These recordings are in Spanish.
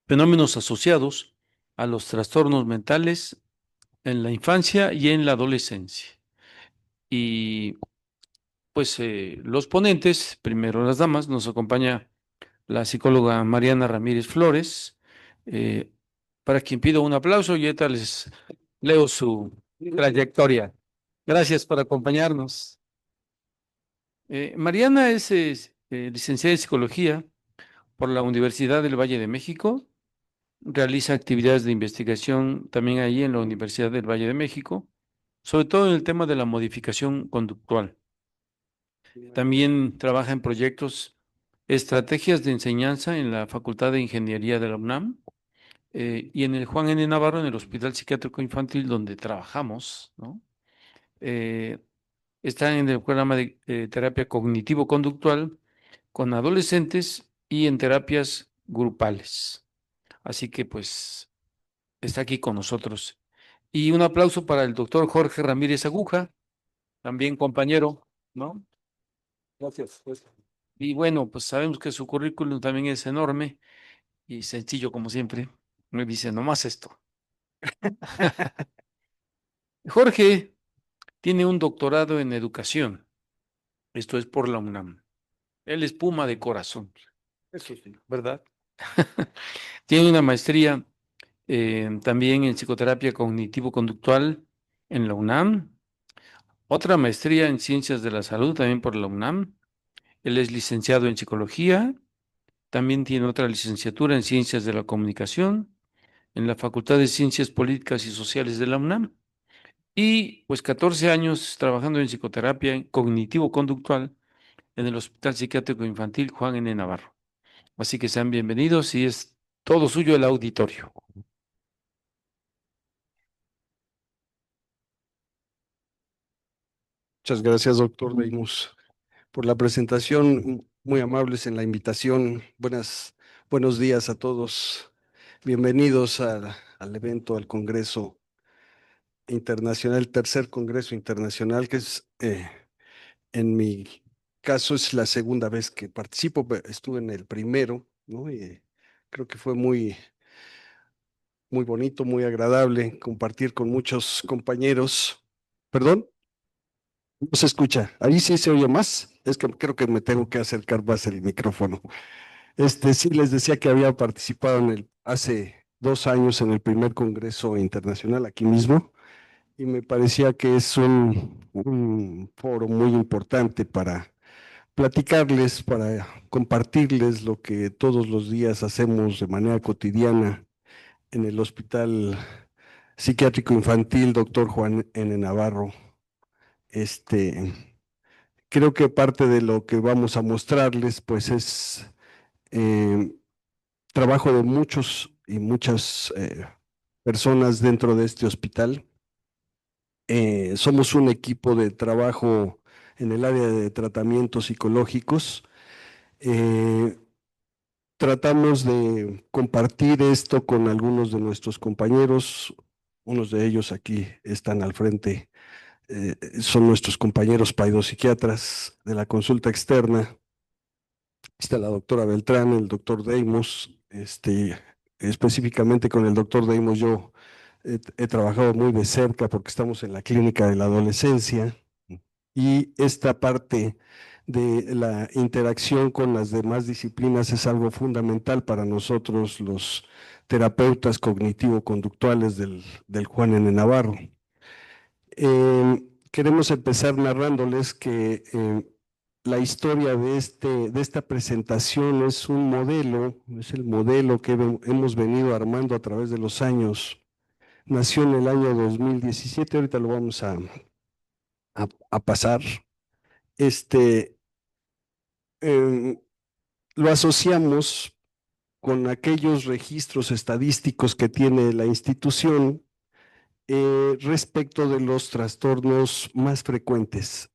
fenómenos asociados a los trastornos mentales en la infancia y en la adolescencia. Y pues los ponentes, primero las damas, nos acompaña la psicóloga Mariana Ramírez Flores, eh, para quien pido un aplauso y ahorita les leo su trayectoria. Gracias por acompañarnos. Mariana es licenciada en psicología por la Universidad del Valle de México. Realiza actividades de investigación también ahí en la Universidad del Valle de México, sobre todo en el tema de la modificación conductual. También trabaja en proyectos, estrategias de enseñanza en la Facultad de Ingeniería de la UNAM, y en el Juan N. Navarro, en el Hospital Psiquiátrico Infantil, donde trabajamos, ¿no? Eh, Está en el programa de terapia cognitivo-conductual con adolescentes y en terapias grupales. Así que pues está aquí con nosotros. Y un aplauso para el doctor Jorge Ramírez Aguja, también compañero, ¿no? Gracias. Y bueno, pues sabemos que su currículum también es enorme y sencillo como siempre. Me dice nomás esto. Jorge tiene un doctorado en educación. Esto es por la UNAM. Él es Puma de corazón. Eso sí, ¿verdad? Tiene una maestría también en psicoterapia cognitivo-conductual en la UNAM. Otra maestría en ciencias de la salud también por la UNAM. Él es licenciado en psicología. También tiene otra licenciatura en ciencias de la comunicación en la Facultad de Ciencias Políticas y Sociales de la UNAM. Y pues 14 años trabajando en psicoterapia cognitivo-conductual en el Hospital Psiquiátrico Infantil Juan N. Navarro. Así que sean bienvenidos y es todo suyo el auditorio. Muchas gracias, doctor Deimos, por la presentación. Muy amables en la invitación. Buenos días a todos. Bienvenidos al evento, al Congreso Internacional, el tercer Congreso Internacional, que es, en mi caso, es la segunda vez que participo. Estuve en el primero, ¿no? Y creo que fue muy bonito, muy agradable compartir con muchos compañeros. ¿Perdón? No se escucha. Ahí sí se oye más. Es que creo que me tengo que acercar más el micrófono. Sí les decía que había participado hace 2 años en el primer Congreso Internacional aquí mismo y me parecía que es un foro muy importante para platicarles, para compartirles lo que todos los días hacemos de manera cotidiana en el Hospital Psiquiátrico Infantil Dr. Juan N. Navarro. Este, Creo que parte de lo que vamos a mostrarles, pues es eh, trabajo de muchos y muchas personas dentro de este hospital. Somos un equipo de trabajo en el área de tratamientos psicológicos. Eh, Tratamos de compartir esto con algunos de nuestros compañeros. Unos de ellos aquí están al frente. Son nuestros compañeros paidopsiquiatras de la consulta externa. Está la doctora Beltrán, el doctor Deimos. Específicamente con el doctor Deimos yo he trabajado muy de cerca porque estamos en la clínica de la adolescencia y esta parte de la interacción con las demás disciplinas es algo fundamental para nosotros, los terapeutas cognitivo-conductuales del Juan N. Navarro. Queremos empezar narrándoles que la historia de esta presentación es un modelo, es el modelo que hemos venido armando a través de los años. Nació en el año 2017, ahorita lo vamos a pasar. Este, em, lo asociamos con aquellos registros estadísticos que tiene la institución respecto de los trastornos más frecuentes.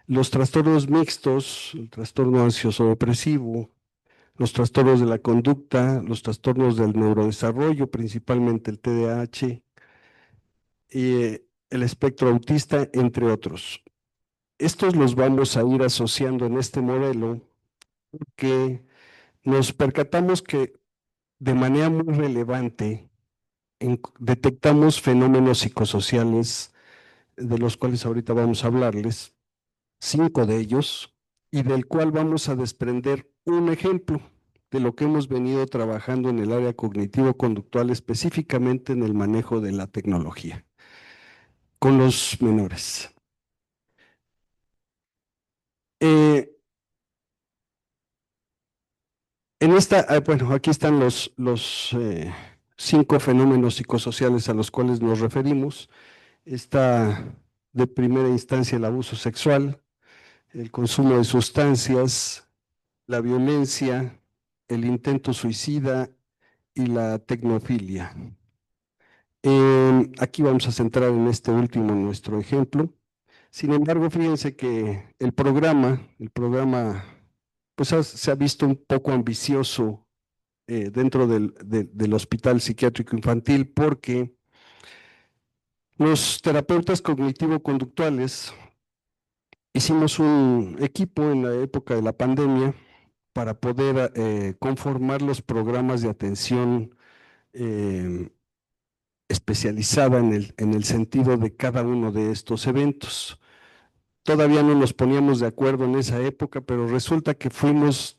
Los trastornos mixtos, el trastorno ansioso-depresivo, los trastornos de la conducta, los trastornos del neurodesarrollo, principalmente el TDAH, y el espectro autista, entre otros. Estos los vamos a ir asociando en este modelo que nos percatamos que de manera muy relevante detectamos fenómenos psicosociales de los cuales ahorita vamos a hablarles, 5 de ellos, y del cual vamos a desprender un ejemplo de lo que hemos venido trabajando en el área cognitivo-conductual, específicamente en el manejo de la tecnología, con los menores. Eh, bueno, aquí están los 5 fenómenos psicosociales a los cuales nos referimos. Está de primera instancia el abuso sexual, el consumo de sustancias, la violencia, el intento suicida y la tecnofilia. Aquí vamos a centrar en este último nuestro ejemplo. Sin embargo, fíjense que el programa, pues se ha visto un poco ambicioso dentro del Hospital Psiquiátrico Infantil porque los terapeutas cognitivo-conductuales hicimos un equipo en la época de la pandemia para poder conformar los programas de atención eh, especializada en el sentido de cada uno de estos eventos. Todavía no nos poníamos de acuerdo en esa época, pero resulta que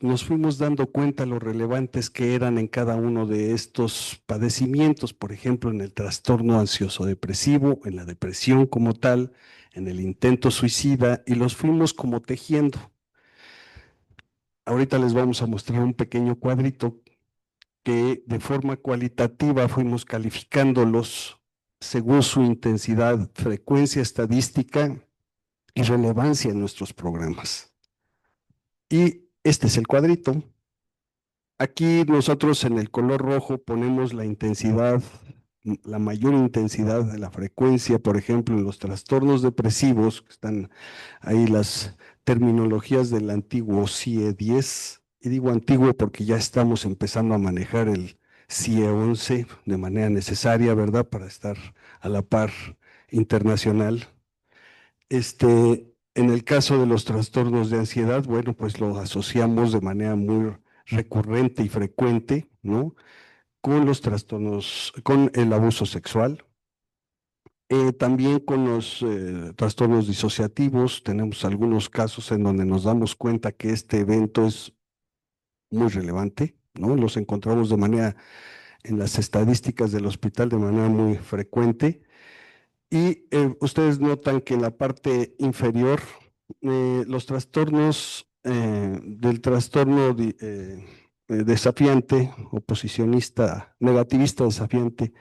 nos fuimos dando cuenta lo relevantes que eran en cada uno de estos padecimientos, por ejemplo, en el trastorno ansioso depresivo, en la depresión como tal, en el intento suicida, y los fuimos como tejiendo. Ahorita les vamos a mostrar un pequeño cuadrito que de forma cualitativa fuimos calificándolos según su intensidad, frecuencia estadística y relevancia en nuestros programas. Y este es el cuadrito. Aquí nosotros en el color rojo ponemos la intensidad, la mayor intensidad de la frecuencia, por ejemplo, en los trastornos depresivos, que están ahí las terminologías del antiguo CIE-10, y digo antiguo porque ya estamos empezando a manejar el CIE-11 de manera necesaria, ¿verdad? Para estar a la par internacional. En el caso de los trastornos de ansiedad, bueno, pues lo asociamos de manera muy recurrente y frecuente, ¿no? Con los trastornos, con el abuso sexual, también con los trastornos disociativos. Tenemos algunos casos en donde nos damos cuenta que este evento es muy relevante, ¿no? Los encontramos de manera, en las estadísticas del hospital, de manera muy frecuente. Y ustedes notan que en la parte inferior, los trastornos del trastorno desafiante, oposicionista, negativista desafiante,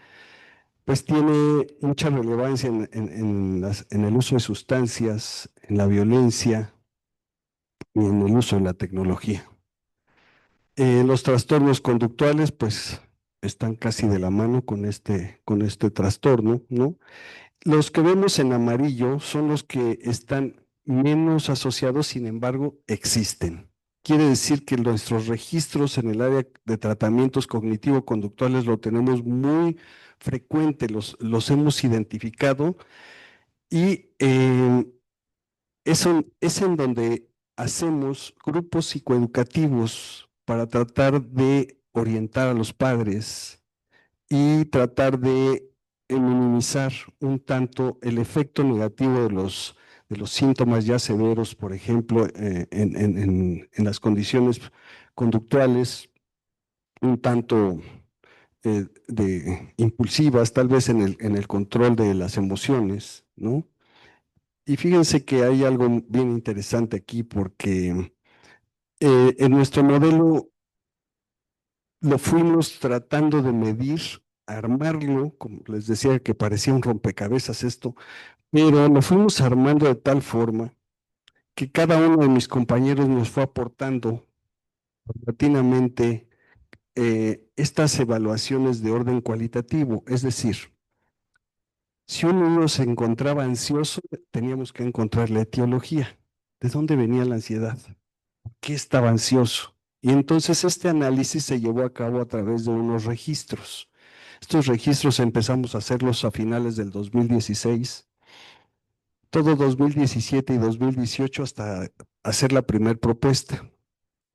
pues tiene mucha relevancia en el uso de sustancias, en la violencia y en el uso de la tecnología. Los trastornos conductuales, pues, están casi de la mano con este trastorno, ¿no? Los que vemos en amarillo son los que están menos asociados, sin embargo, existen. Quiere decir que nuestros registros en el área de tratamientos cognitivo-conductuales lo tenemos muy frecuente, los hemos identificado y eso es en donde hacemos grupos psicoeducativos para tratar de orientar a los padres y tratar de minimizar un tanto el efecto negativo de los síntomas ya severos, por ejemplo, en las condiciones conductuales, un tanto de impulsivas, tal vez en el control de las emociones, ¿no? Y fíjense que hay algo bien interesante aquí porque en nuestro modelo lo fuimos tratando de medir, armarlo, como les decía que parecía un rompecabezas esto, pero lo fuimos armando de tal forma que cada uno de mis compañeros nos fue aportando paulatinamente estas evaluaciones de orden cualitativo. Es decir, si un niño se encontraba ansioso, teníamos que encontrar la etiología. ¿De dónde venía la ansiedad? ¿Por qué estaba ansioso? Y entonces este análisis se llevó a cabo a través de unos registros. Estos registros empezamos a hacerlos a finales del 2016, todo 2017 y 2018 hasta hacer la primera propuesta.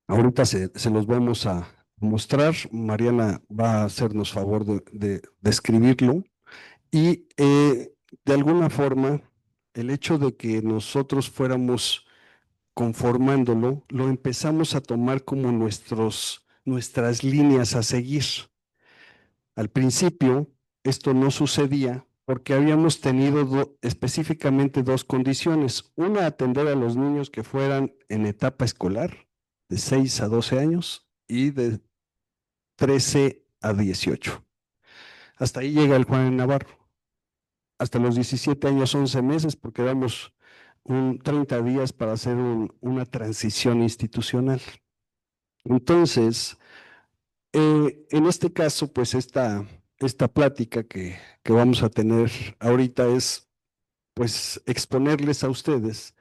Ahorita se los vamos a mostrar. Mariana va a hacernos favor de escribirlo y de alguna forma el hecho de que nosotros fuéramos conformándolo, lo empezamos a tomar como nuestras líneas a seguir. Al principio, esto no sucedía porque habíamos tenido específicamente dos condiciones. Una, atender a los niños que fueran en etapa escolar, de 6 a 12 años, y de 13 a 18. Hasta ahí llega el Juan Navarro. Hasta los 17 años, 11 meses, porque damos 30 días para hacer una transición institucional. Entonces, en este caso, pues esta plática que vamos a tener ahorita es, pues, exponerles a ustedes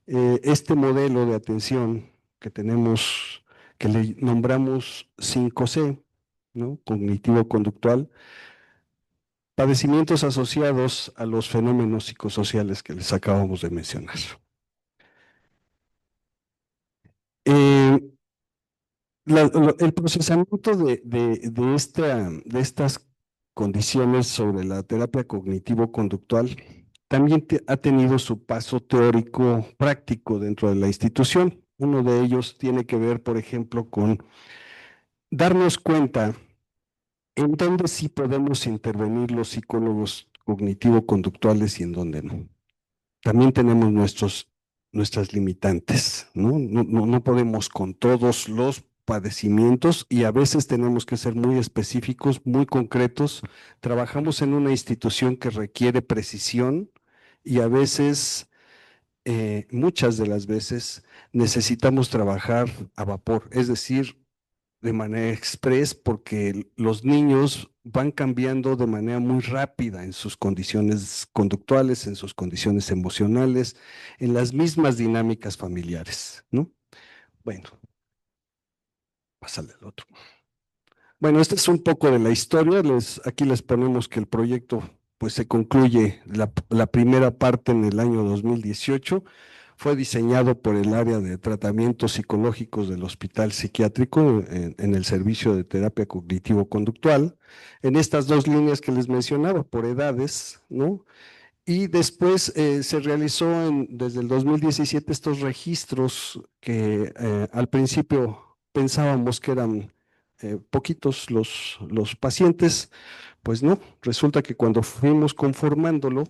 este modelo de atención que tenemos, que le nombramos 5C, ¿no? Cognitivo-conductual, padecimientos asociados a los fenómenos psicosociales que les acabamos de mencionar. Eh, el procesamiento de estas condiciones sobre la terapia cognitivo-conductual también ha tenido su paso teórico práctico dentro de la institución. Uno de ellos tiene que ver, por ejemplo, con darnos cuenta en dónde sí podemos intervenir los psicólogos cognitivo-conductuales y en dónde no. También tenemos nuestras limitantes, ¿no? No podemos con todos los padecimientos y a veces tenemos que ser muy específicos, muy concretos. Trabajamos en una institución que requiere precisión y a veces, muchas de las veces, necesitamos trabajar a vapor, es decir, de manera express, porque los niños van cambiando de manera muy rápida en sus condiciones conductuales, en sus condiciones emocionales, en las mismas dinámicas familiares, ¿no? Bueno, pásale al otro. Bueno, este es un poco de la historia. Aquí les ponemos que el proyecto pues se concluye la primera parte en el año 2018. Fue diseñado por el área de tratamientos psicológicos del Hospital Psiquiátrico en el servicio de terapia cognitivo-conductual, en estas dos líneas que les mencionaba, por edades, ¿no? Y después se realizó desde el 2017 estos registros que al principio pensábamos que eran poquitos los pacientes, pues no, resulta que cuando fuimos conformándolo,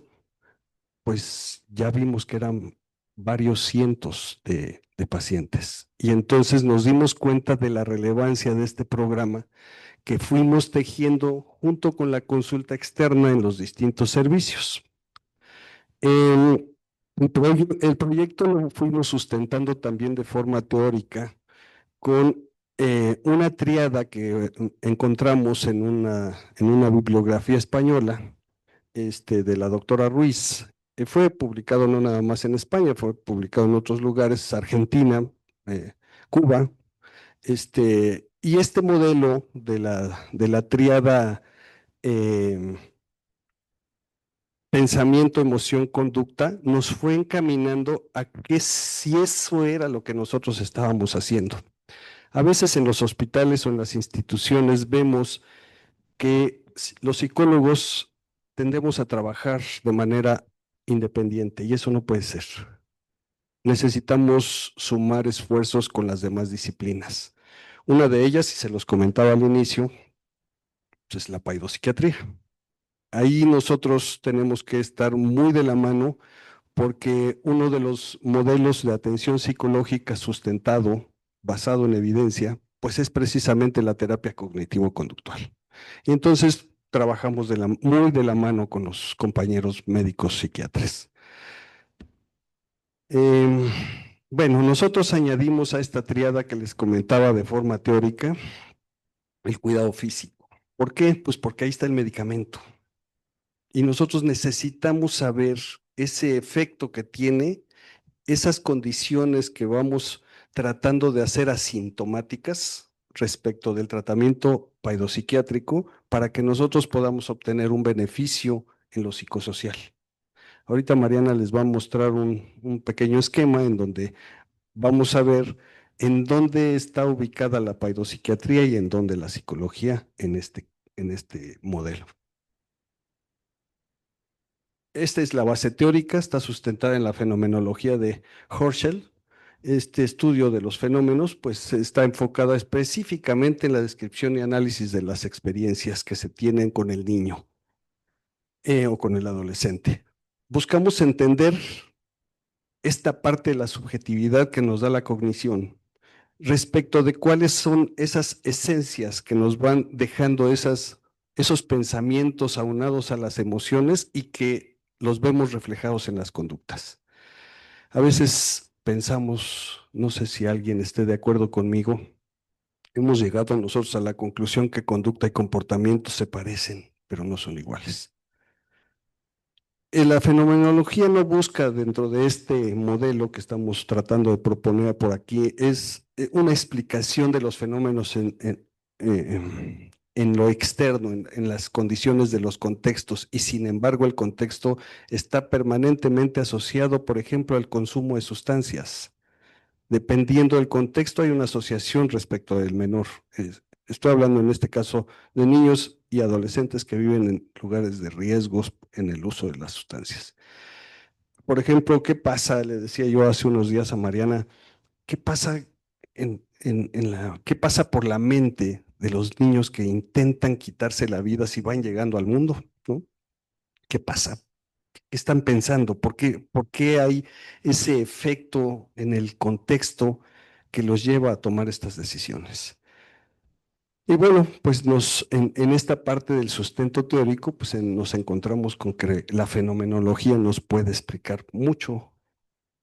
pues ya vimos que eran varios cientos de pacientes. Y entonces nos dimos cuenta de la relevancia de este programa que fuimos tejiendo junto con la consulta externa en los distintos servicios. El proyecto lo fuimos sustentando también de forma teórica con una tríada que encontramos en una bibliografía española de la doctora Ruiz. Fue publicado no nada más en España, fue publicado en otros lugares, Argentina, Cuba. Y este modelo de la tríada eh, pensamiento, emoción, conducta, nos fue encaminando a que si eso era lo que nosotros estábamos haciendo. A veces en los hospitales o en las instituciones vemos que los psicólogos tendemos a trabajar de manera independiente y eso no puede ser. Necesitamos sumar esfuerzos con las demás disciplinas. Una de ellas, y se los comentaba al inicio, pues es la paidopsiquiatría. Ahí nosotros tenemos que estar muy de la mano porque uno de los modelos de atención psicológica sustentado, basado en evidencia, pues es precisamente la terapia cognitivo-conductual. Y entonces trabajamos muy de la mano con los compañeros médicos psiquiatras. Eh, bueno, nosotros añadimos a esta triada que les comentaba de forma teórica el cuidado físico. ¿Por qué? Pues porque ahí está el medicamento. Y nosotros necesitamos saber ese efecto que tiene, esas condiciones que vamos tratando de hacer asintomáticas respecto del tratamiento paidopsiquiátrico para que nosotros podamos obtener un beneficio en lo psicosocial. Ahorita Mariana les va a mostrar un pequeño esquema en donde vamos a ver ¿En dónde está ubicada la paidopsiquiatría y en dónde la psicología en este modelo? Esta es la base teórica, está sustentada en la fenomenología de Herschel. Este estudio de los fenómenos, pues, está enfocada específicamente en la descripción y análisis de las experiencias que se tienen con el niño o con el adolescente. Buscamos entender esta parte de la subjetividad que nos da la cognición respecto de cuáles son esas esencias que nos van dejando esos pensamientos aunados a las emociones y que los vemos reflejados en las conductas. A veces pensamos, no sé si alguien esté de acuerdo conmigo, hemos llegado nosotros a la conclusión que conducta y comportamiento se parecen, pero no son iguales. La fenomenología no busca dentro de este modelo que estamos tratando de proponer por aquí, es una explicación de los fenómenos en lo externo, en las condiciones de los contextos, y sin embargo el contexto está permanentemente asociado, por ejemplo, al consumo de sustancias. Dependiendo del contexto, hay una asociación respecto del menor. Estoy hablando en este caso de niños y adolescentes que viven en lugares de riesgos en el uso de las sustancias. Por ejemplo, ¿qué pasa? Le decía yo hace unos días a Mariana, ¿qué pasa qué pasa por la mente de los niños que intentan quitarse la vida si van llegando al mundo, ¿no? ¿Qué pasa? ¿Qué están pensando? Por qué hay ese efecto en el contexto que los lleva a tomar estas decisiones? Y bueno, pues en esta parte del sustento teórico, pues nos encontramos con que la fenomenología nos puede explicar mucho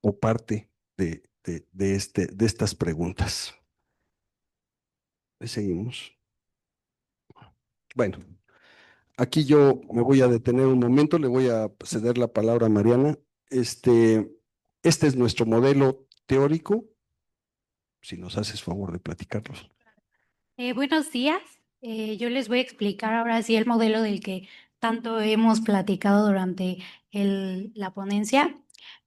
o parte de estas preguntas. Seguimos. Bueno, aquí yo me voy a detener un momento, le voy a ceder la palabra a Mariana. Este, este es nuestro modelo teórico, si nos haces favor de platicarlos. Buenos días. Yo les voy a explicar ahora sí el modelo del que tanto hemos platicado durante la ponencia.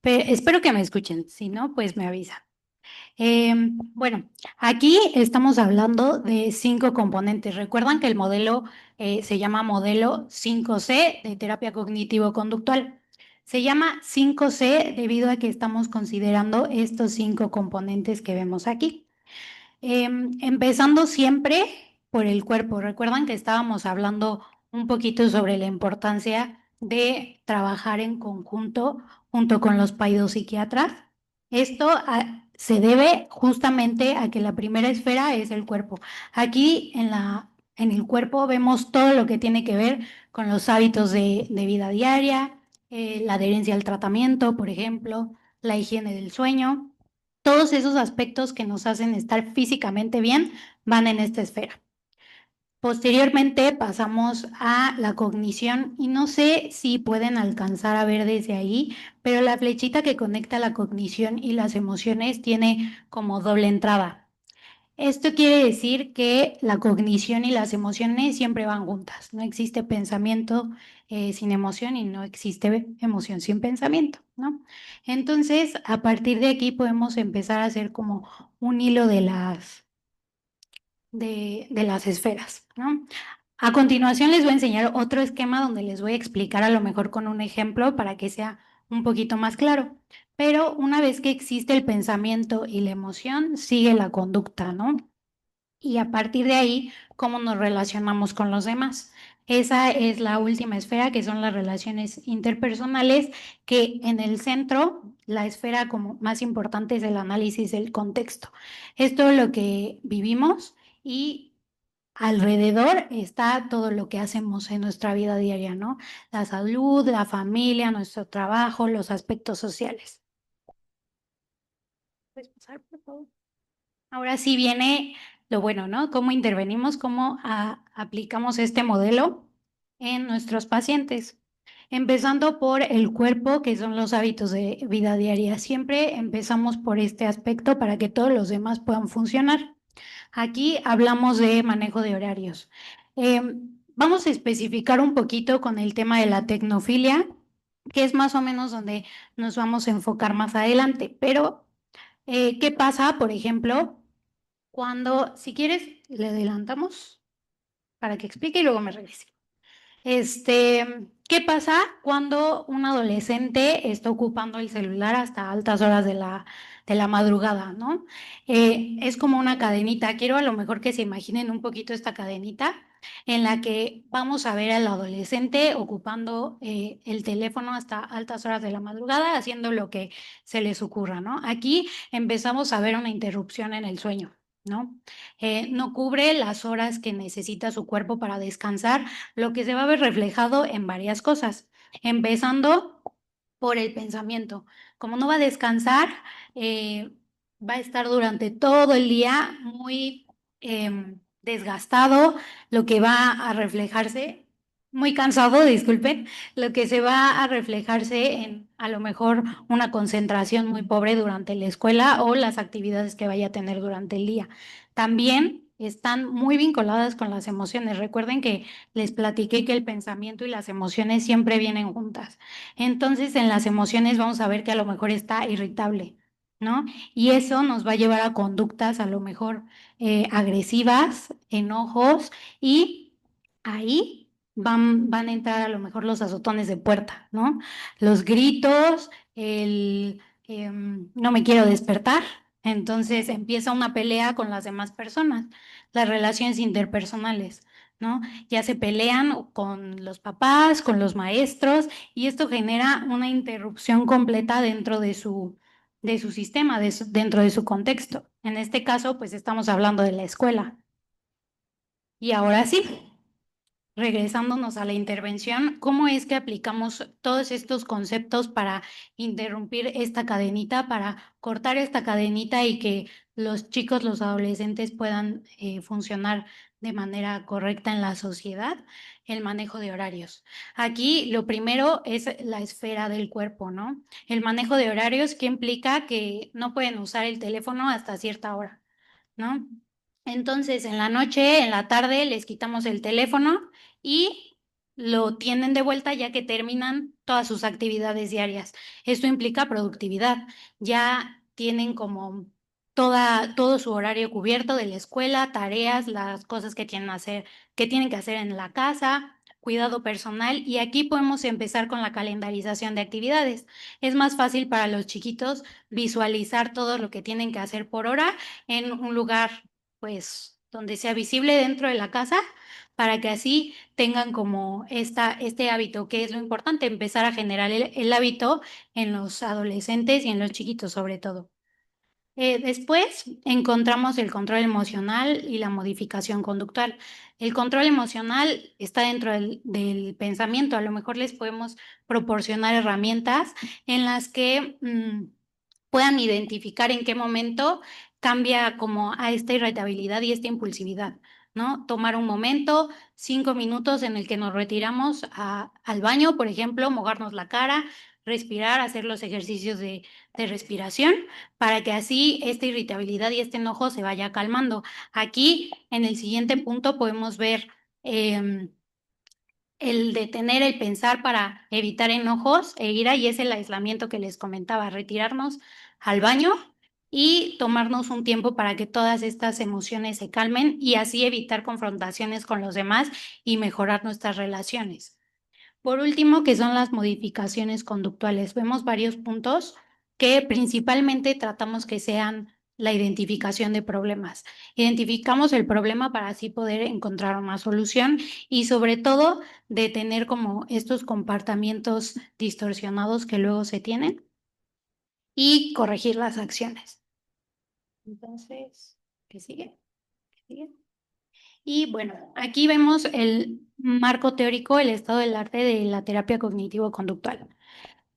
Espero que me escuchen, si no, pues me avisan. Bueno, aquí estamos hablando de 5 componentes. Recuerdan que el modelo se llama modelo 5C de terapia cognitivo-conductual. Se llama 5C debido a que estamos considerando estos 5 componentes que vemos aquí. Empezando siempre por el cuerpo. Recuerdan que estábamos hablando un poquito sobre la importancia de trabajar en conjunto junto con los paidopsiquiatras. Esto se debe justamente a que la primera esfera es el cuerpo. Aquí en el cuerpo vemos todo lo que tiene que ver con los hábitos de vida diaria, la adherencia al tratamiento, por ejemplo, la higiene del sueño. Todos esos aspectos que nos hacen estar físicamente bien van en esta esfera. Posteriormente pasamos a la cognición y no sé si pueden alcanzar a ver desde ahí, pero la flechita que conecta la cognición y las emociones tiene como doble entrada. Esto quiere decir que la cognición y las emociones siempre van juntas. No existe pensamiento sin emoción y no existe emoción sin pensamiento, ¿no? Entonces, a partir de aquí podemos empezar a hacer como un hilo de las esferas, ¿no? A continuación les voy a enseñar otro esquema donde les voy a explicar a lo mejor con un ejemplo para que sea un poquito más claro. Pero una vez que existe el pensamiento y la emoción, sigue la conducta, ¿no? Y a partir de ahí, cómo nos relacionamos con los demás. Esa es la última esfera, que son las relaciones interpersonales, que en el centro, la esfera como más importante es el análisis del contexto. Es todo lo que vivimos y alrededor está todo lo que hacemos en nuestra vida diaria, ¿no? La salud, la familia, nuestro trabajo, los aspectos sociales. ¿Puedes pasar, por favor? Ahora sí viene lo bueno, ¿no? Cómo intervenimos, cómo aplicamos este modelo en nuestros pacientes. Empezando por el cuerpo, que son los hábitos de vida diaria. Siempre empezamos por este aspecto para que todos los demás puedan funcionar. Aquí hablamos de manejo de horarios. Vamos a especificar un poquito con el tema de la tecnofilia, que es más o menos donde nos vamos a enfocar más adelante, pero ¿qué pasa, por ejemplo, si quieres, le adelantamos para que explique y luego me regrese. ¿Qué pasa cuando un adolescente está ocupando el celular hasta altas horas de la madrugada, ¿no? Es como una cadenita. Quiero a lo mejor que se imaginen un poquito esta cadenita en la que vamos a ver al adolescente ocupando el teléfono hasta altas horas de la madrugada, haciendo lo que se les ocurra, ¿no? Aquí empezamos a ver una interrupción en el sueño, ¿no? No cubre las horas que necesita su cuerpo para descansar, lo que se va a ver reflejado en varias cosas, empezando por el pensamiento. Como no va a descansar, va a estar durante todo el día muy desgastado, lo que va a reflejarse, muy cansado, disculpen, lo que se va a reflejarse en a lo mejor una concentración muy pobre durante la escuela o las actividades que vaya a tener durante el día. También están muy vinculadas con las emociones. Recuerden que les platiqué que el pensamiento y las emociones siempre vienen juntas. Entonces, en las emociones vamos a ver que a lo mejor está irritable, ¿no? Y eso nos va a llevar a conductas a lo mejor agresivas, enojos, y ahí van a entrar a lo mejor los azotones de puerta, ¿no? Los gritos, no me quiero despertar. Entonces empieza una pelea con las demás personas, las relaciones interpersonales, ¿no? Ya se pelean con los papás, con los maestros, y esto genera una interrupción completa dentro de su sistema, dentro de su contexto. En este caso, pues estamos hablando de la escuela. Y ahora sí, regresándonos a la intervención, ¿cómo es que aplicamos todos estos conceptos para interrumpir esta cadenita, para cortar esta cadenita y que los chicos, los adolescentes puedan funcionar de manera correcta en la sociedad? El manejo de horarios. Aquí lo primero es la esfera del cuerpo, ¿no? El manejo de horarios que implica que no pueden usar el teléfono hasta cierta hora, ¿no? Entonces, en la noche, en la tarde, les quitamos el teléfono y lo tienen de vuelta ya que terminan todas sus actividades diarias. Esto implica productividad. Ya tienen como todo su horario cubierto de la escuela, tareas, las cosas que tienen que hacer en la casa, cuidado personal, y aquí podemos empezar con la calendarización de actividades. Es más fácil para los chiquitos visualizar todo lo que tienen que hacer por hora en un lugar, pues, donde sea visible dentro de la casa, para que así tengan como este hábito, que es lo importante, empezar a generar el hábito en los adolescentes y en los chiquitos sobre todo. Después encontramos el control emocional y la modificación conductual. El control emocional está dentro del pensamiento. A lo mejor les podemos proporcionar herramientas en las que puedan identificar en qué momento cambia como a esta irritabilidad y esta impulsividad, ¿no? Tomar un momento, 5 minutos en el que nos retiramos al baño, por ejemplo, mojarnos la cara, respirar, hacer los ejercicios de respiración, para que así esta irritabilidad y este enojo se vaya calmando. Aquí, en el siguiente punto, podemos ver el detener el pensar para evitar enojos e ira, y es el aislamiento que les comentaba, retirarnos al baño y tomarnos un tiempo para que todas estas emociones se calmen y así evitar confrontaciones con los demás y mejorar nuestras relaciones. Por último, que son las modificaciones conductuales. Vemos varios puntos que principalmente tratamos que sean la identificación de problemas. Identificamos el problema para así poder encontrar una solución y sobre todo detener como estos comportamientos distorsionados que luego se tienen y corregir las acciones. Entonces, ¿qué sigue? ¿Qué sigue? Y bueno, aquí vemos el marco teórico, el estado del arte de la terapia cognitivo-conductual.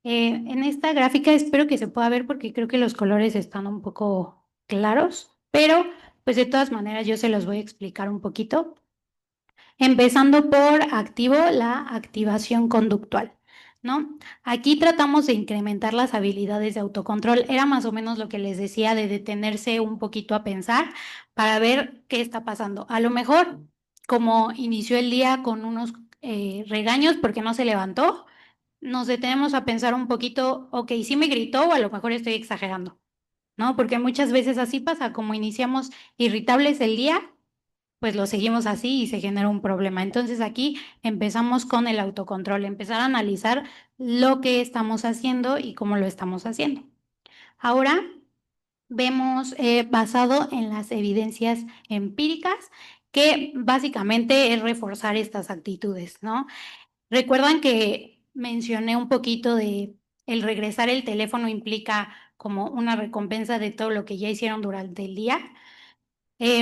En esta gráfica espero que se pueda ver porque creo que los colores están un poco claros, pero pues de todas maneras yo se los voy a explicar un poquito. Empezando por activo, la activación conductual, ¿no? Aquí tratamos de incrementar las habilidades de autocontrol. Era más o menos lo que les decía, de detenerse un poquito a pensar para ver qué está pasando. A lo mejor, como inició el día con unos regaños porque no se levantó, nos detenemos a pensar un poquito, ok, sí me gritó o a lo mejor estoy exagerando, ¿no? Porque muchas veces así pasa, como iniciamos irritables el día, pues lo seguimos así y se genera un problema. Entonces aquí empezamos con el autocontrol, empezar a analizar lo que estamos haciendo y cómo lo estamos haciendo. Ahora vemos basado en las evidencias empíricas que básicamente es reforzar estas actitudes, ¿no? Recuerdan que mencioné un poquito de el regresar el teléfono implica como una recompensa de todo lo que ya hicieron durante el día.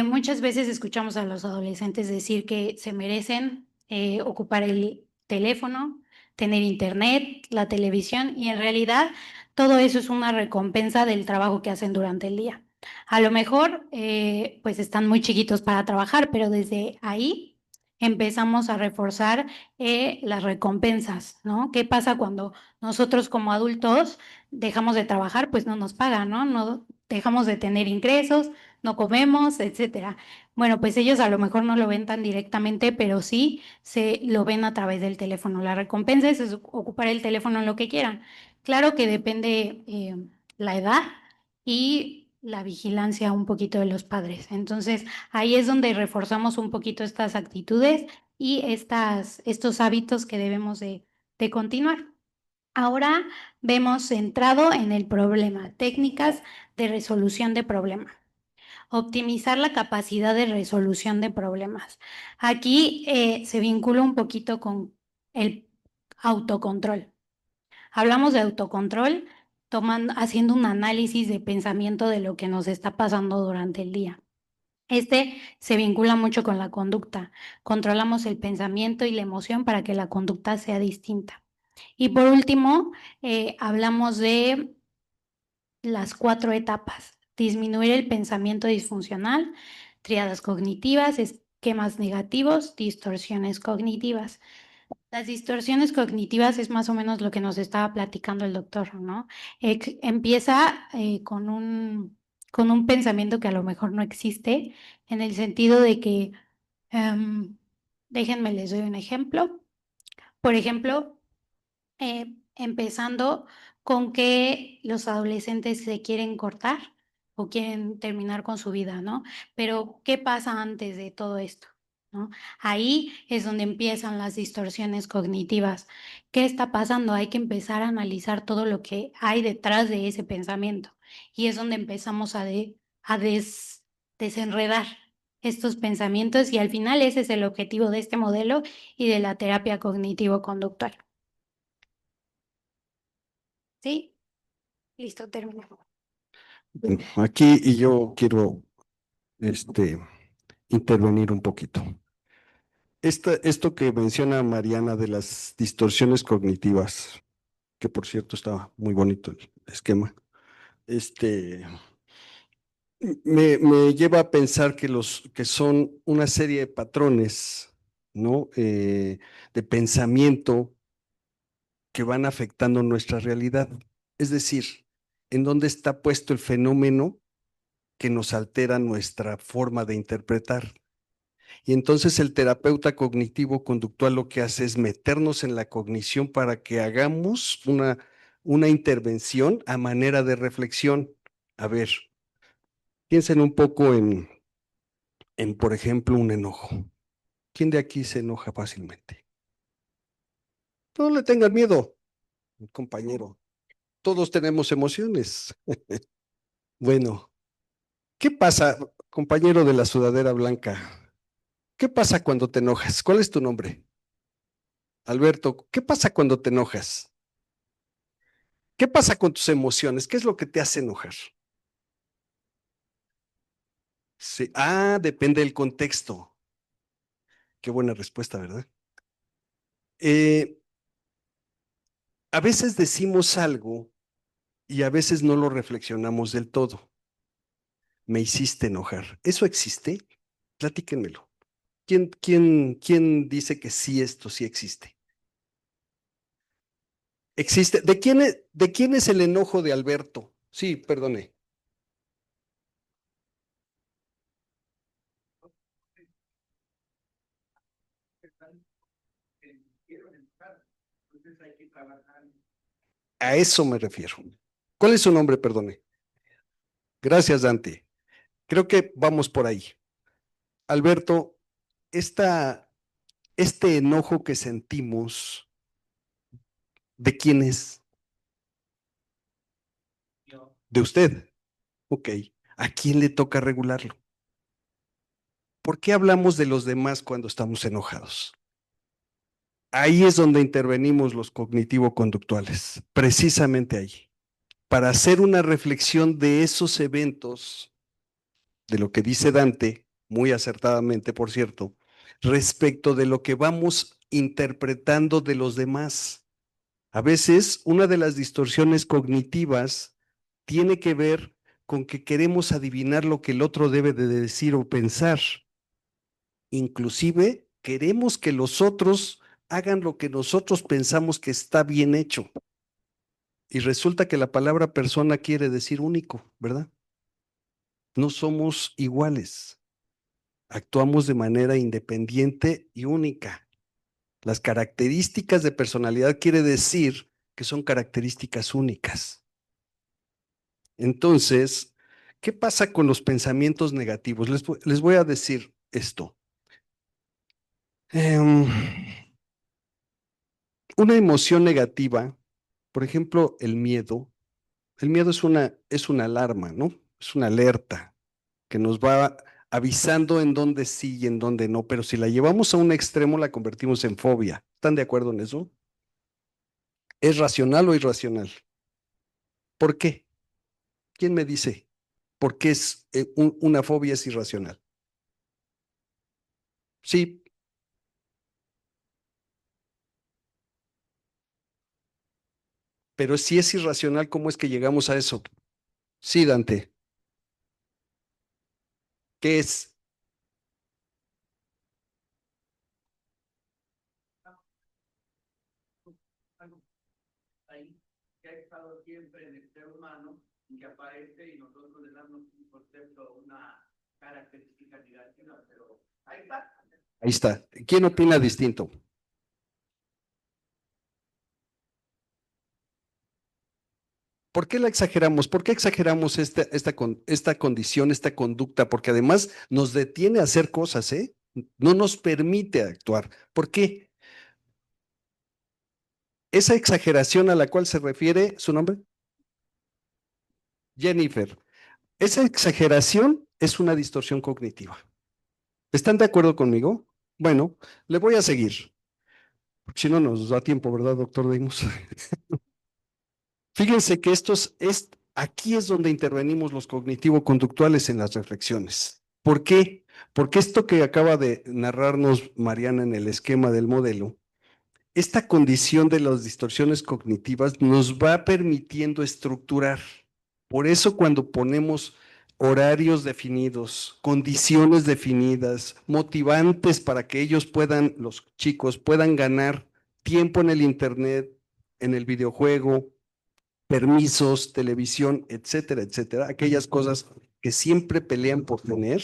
Muchas veces escuchamos a los adolescentes decir que se merecen ocupar el teléfono, tener internet, la televisión, y en realidad todo eso es una recompensa del trabajo que hacen durante el día. A lo mejor, pues están muy chiquitos para trabajar, pero desde ahí empezamos a reforzar las recompensas, ¿no? ¿Qué pasa cuando nosotros como adultos dejamos de trabajar? Pues no nos pagan, ¿no? No dejamos de tener ingresos, no comemos, etcétera. Bueno, pues ellos a lo mejor no lo ven tan directamente, pero sí se lo ven a través del teléfono. La recompensa es ocupar el teléfono en lo que quieran. Claro que depende la edad y la vigilancia un poquito de los padres. Entonces, ahí es donde reforzamos un poquito estas actitudes y estos hábitos que debemos de continuar. Ahora vemos centrado en el problema, técnicas de resolución de problemas. Optimizar la capacidad de resolución de problemas. Aquí se vincula un poquito con el autocontrol. Hablamos de autocontrol haciendo un análisis de pensamiento de lo que nos está pasando durante el día. Este se vincula mucho con la conducta. Controlamos el pensamiento y la emoción para que la conducta sea distinta. Y por último, hablamos de las 4 etapas: disminuir el pensamiento disfuncional, tríadas cognitivas, esquemas negativos, distorsiones cognitivas. Las distorsiones cognitivas es más o menos lo que nos estaba platicando el doctor, ¿no? Empieza con un pensamiento que a lo mejor no existe, en el sentido de que, déjenme les doy un ejemplo. Por ejemplo, empezando con que los adolescentes se quieren cortar o quieren terminar con su vida, ¿no? Pero, ¿qué pasa antes de todo esto? ¿No? Ahí es donde empiezan las distorsiones cognitivas. ¿Qué está pasando? Hay que empezar a analizar todo lo que hay detrás de ese pensamiento. Y es donde empezamos a desenredar estos pensamientos, y al final ese es el objetivo de este modelo y de la terapia cognitivo-conductual. ¿Sí? Listo, termino. Bueno, aquí y yo quiero intervenir un poquito. Esto que menciona Mariana de las distorsiones cognitivas, que por cierto está muy bonito el esquema, me lleva a pensar que son una serie de patrones, ¿no? De pensamiento que van afectando nuestra realidad. Es decir, en dónde está puesto el fenómeno que nos altera nuestra forma de interpretar. Y entonces el terapeuta cognitivo-conductual lo que hace es meternos en la cognición para que hagamos una intervención a manera de reflexión. A ver, piensen un poco por ejemplo, un enojo. ¿Quién de aquí se enoja fácilmente? No le tengan miedo, compañero. Todos tenemos emociones. Bueno, ¿qué pasa, compañero de la sudadera blanca? ¿Qué pasa cuando te enojas? ¿Cuál es tu nombre? Alberto, ¿qué pasa cuando te enojas? ¿Qué pasa con tus emociones? ¿Qué es lo que te hace enojar? Sí. Ah, depende del contexto. Qué buena respuesta, ¿verdad? Eh, a veces decimos algo y a veces no lo reflexionamos del todo. Me hiciste enojar. ¿Eso existe? Platíquenmelo. ¿Quién dice que sí, esto sí existe? Existe. ¿De quién es el enojo de Alberto? Sí, perdone. A eso me refiero. ¿Cuál es su nombre, perdone? Gracias, Dante. Creo que vamos por ahí. Alberto, este enojo que sentimos, ¿de quién es? De usted. Ok. ¿A quién le toca regularlo? ¿Por qué hablamos de los demás cuando estamos enojados? Ahí es donde intervenimos los cognitivo-conductuales, precisamente ahí, para hacer una reflexión de esos eventos, de lo que dice Dante, muy acertadamente, por cierto, respecto de lo que vamos interpretando de los demás. A veces, una de las distorsiones cognitivas tiene que ver con que queremos adivinar lo que el otro debe de decir o pensar. Inclusive, queremos que los otros hagan lo que nosotros pensamos que está bien hecho. Y resulta que la palabra persona quiere decir único, ¿verdad? No somos iguales. Actuamos de manera independiente y única. Las características de personalidad quiere decir que son características únicas. Entonces, ¿qué pasa con los pensamientos negativos? Les voy a decir esto. Una emoción negativa, por ejemplo, el miedo. El miedo es una alarma, ¿no? Es una alerta que nos va avisando en dónde sí y en dónde no, pero si la llevamos a un extremo la convertimos en fobia. ¿Están de acuerdo en eso? ¿Es racional o irracional? ¿Por qué? ¿Quién me dice por qué una fobia es irracional? Sí, pero si es irracional, ¿cómo es que llegamos a eso? Sí, Dante, ¿qué es? Ahí, que ha estado siempre en el ser humano y que aparece y nosotros le damos un concepto, una característica negativa, pero ahí está. Ahí está. ¿Quién opina distinto? ¿Por qué la exageramos? ¿Por qué exageramos esta condición, esta conducta? Porque además nos detiene a hacer cosas, ¿eh? No nos permite actuar. ¿Por qué? Esa exageración a la cual se refiere, ¿su nombre? Jennifer. Esa exageración es una distorsión cognitiva. ¿Están de acuerdo conmigo? Bueno, le voy a seguir. Porque si no nos da tiempo, ¿verdad, doctor Deimos? Fíjense que aquí es donde intervenimos los cognitivo-conductuales en las reflexiones. ¿Por qué? Porque esto que acaba de narrarnos Mariana en el esquema del modelo, esta condición de las distorsiones cognitivas nos va permitiendo estructurar. Por eso cuando ponemos horarios definidos, condiciones definidas, motivantes para que ellos puedan, los chicos puedan ganar tiempo en el internet, en el videojuego, permisos, televisión, etcétera, etcétera, aquellas cosas que siempre pelean por tener,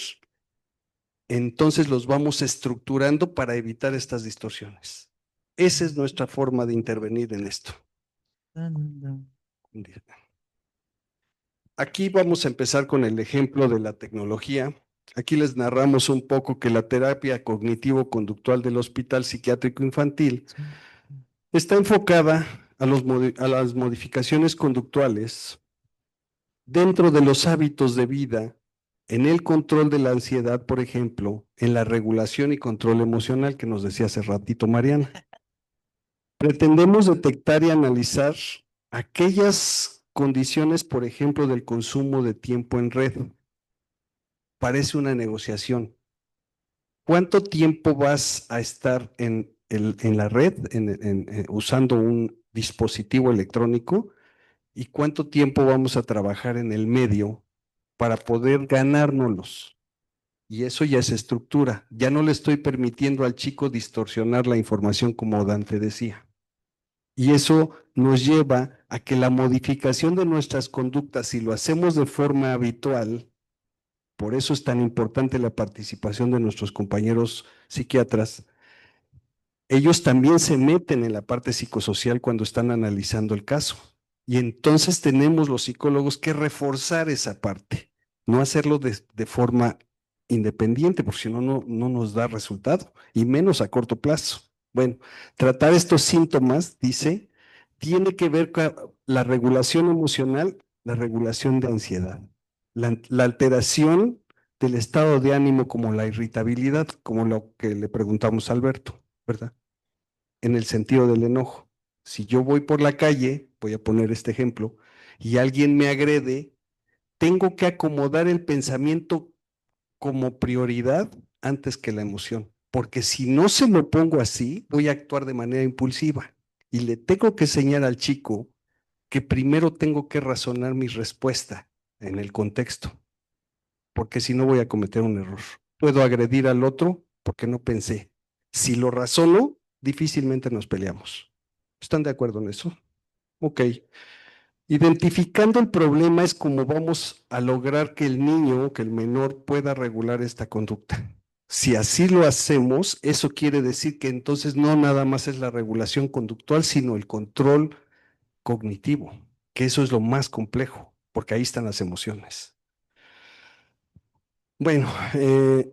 entonces los vamos estructurando para evitar estas distorsiones. Esa es nuestra forma de intervenir en esto. Aquí vamos a empezar con el ejemplo de la tecnología. Aquí les narramos un poco que la terapia cognitivo-conductual del Hospital Psiquiátrico Infantil está enfocada a las modificaciones conductuales dentro de los hábitos de vida, en el control de la ansiedad, por ejemplo, en la regulación y control emocional que nos decía hace ratito Mariana. Pretendemos detectar y analizar aquellas condiciones, por ejemplo, del consumo de tiempo en red. Parece una negociación. ¿Cuánto tiempo vas a estar en la red, usando un dispositivo electrónico? ¿Y cuánto tiempo vamos a trabajar en el medio para poder ganárnoslos? Y eso ya es estructura. Ya no le estoy permitiendo al chico distorsionar la información como Dante decía. Y eso nos lleva a que la modificación de nuestras conductas, si lo hacemos de forma habitual, por eso es tan importante la participación de nuestros compañeros psiquiatras, ellos también se meten en la parte psicosocial cuando están analizando el caso. Y entonces tenemos los psicólogos que reforzar esa parte, no hacerlo de forma independiente, porque si no, no nos da resultado, y menos a corto plazo. Bueno, tratar estos síntomas, dice, tiene que ver con la regulación emocional, la regulación de ansiedad, la alteración del estado de ánimo como la irritabilidad, como lo que le preguntamos a Alberto, ¿verdad? En el sentido del enojo. Si yo voy por la calle, voy a poner este ejemplo, y alguien me agrede, tengo que acomodar el pensamiento como prioridad antes que la emoción, porque si no se lo pongo así, voy a actuar de manera impulsiva y le tengo que enseñar al chico que primero tengo que razonar mi respuesta en el contexto, porque si no voy a cometer un error. Puedo agredir al otro porque no pensé. Si lo razono, difícilmente nos peleamos. ¿Están de acuerdo en eso? Ok. Identificando el problema es como vamos a lograr que el niño, que el menor pueda regular esta conducta. Si así lo hacemos, eso quiere decir que entonces no nada más es la regulación conductual, sino el control cognitivo, que eso es lo más complejo, porque ahí están las emociones. Bueno,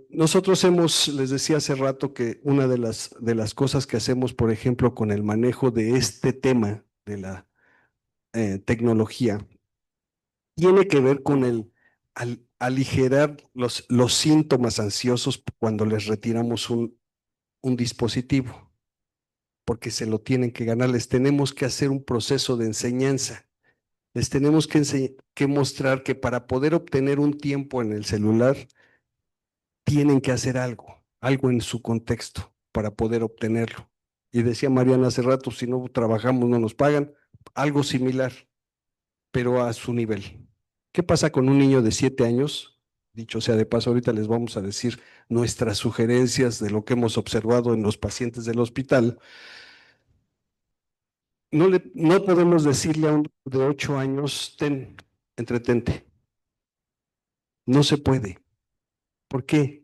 nosotros les decía hace rato que una de las cosas que hacemos, por ejemplo, con el manejo de este tema de la tecnología, tiene que ver con el aligerar los síntomas ansiosos cuando les retiramos un dispositivo, porque se lo tienen que ganar. Les tenemos que hacer un proceso de enseñanza. Les tenemos que mostrar que para poder obtener un tiempo en el celular, tienen que hacer algo en su contexto para poder obtenerlo. Y decía Mariana hace rato, si no trabajamos no nos pagan, algo similar, pero a su nivel. ¿Qué pasa con un niño de 7 años? Dicho sea de paso, ahorita les vamos a decir nuestras sugerencias de lo que hemos observado en los pacientes del hospital. No podemos decirle a un de 8 años, entretente. No se puede. ¿Por qué?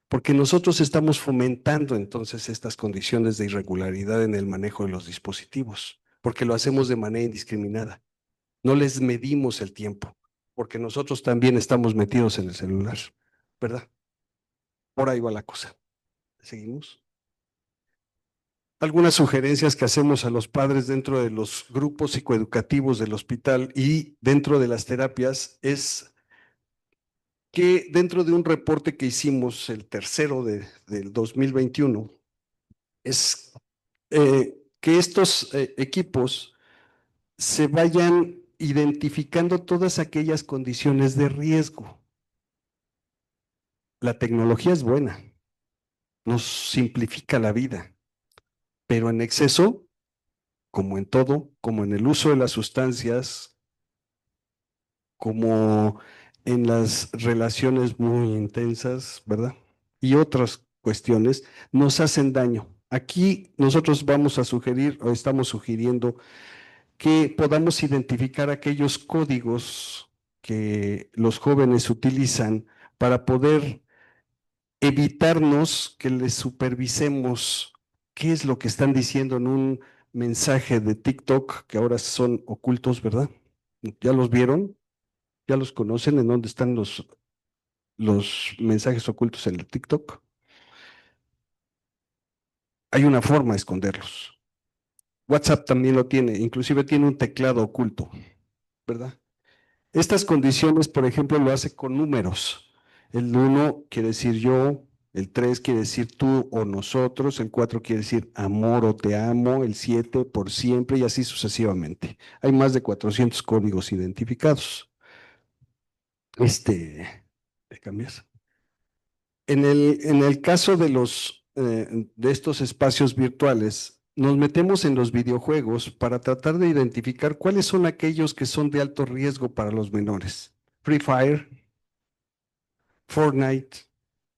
Porque nosotros estamos fomentando entonces estas condiciones de irregularidad en el manejo de los dispositivos, porque lo hacemos de manera indiscriminada. No les medimos el tiempo, porque nosotros también estamos metidos en el celular, ¿verdad? Por ahí va la cosa. ¿Seguimos? Algunas sugerencias que hacemos a los padres dentro de los grupos psicoeducativos del hospital y dentro de las terapias es que dentro de un reporte que hicimos, el tercero del 2021, es que estos equipos se vayan identificando todas aquellas condiciones de riesgo. La tecnología es buena, nos simplifica la vida, pero en exceso, como en todo, como en el uso de las sustancias, como en las relaciones muy intensas, ¿verdad? Y otras cuestiones, nos hacen daño. Aquí nosotros vamos a sugerir o estamos sugiriendo que podamos identificar aquellos códigos que los jóvenes utilizan para poder evitarnos que les supervisemos qué es lo que están diciendo en un mensaje de TikTok, que ahora son ocultos, ¿verdad? ¿Ya los vieron? ¿Ya los conocen? ¿En dónde están los mensajes ocultos en el TikTok? Hay una forma de esconderlos. WhatsApp también lo tiene, inclusive tiene un teclado oculto, ¿verdad? Estas condiciones, por ejemplo, lo hace con números. El 1 quiere decir yo, el 3 quiere decir tú o nosotros, el 4 quiere decir amor o te amo, el 7 por siempre y así sucesivamente. Hay más de 400 códigos identificados. ¿Me cambias? En el caso de estos espacios virtuales, nos metemos en los videojuegos para tratar de identificar cuáles son aquellos que son de alto riesgo para los menores. Free Fire, Fortnite,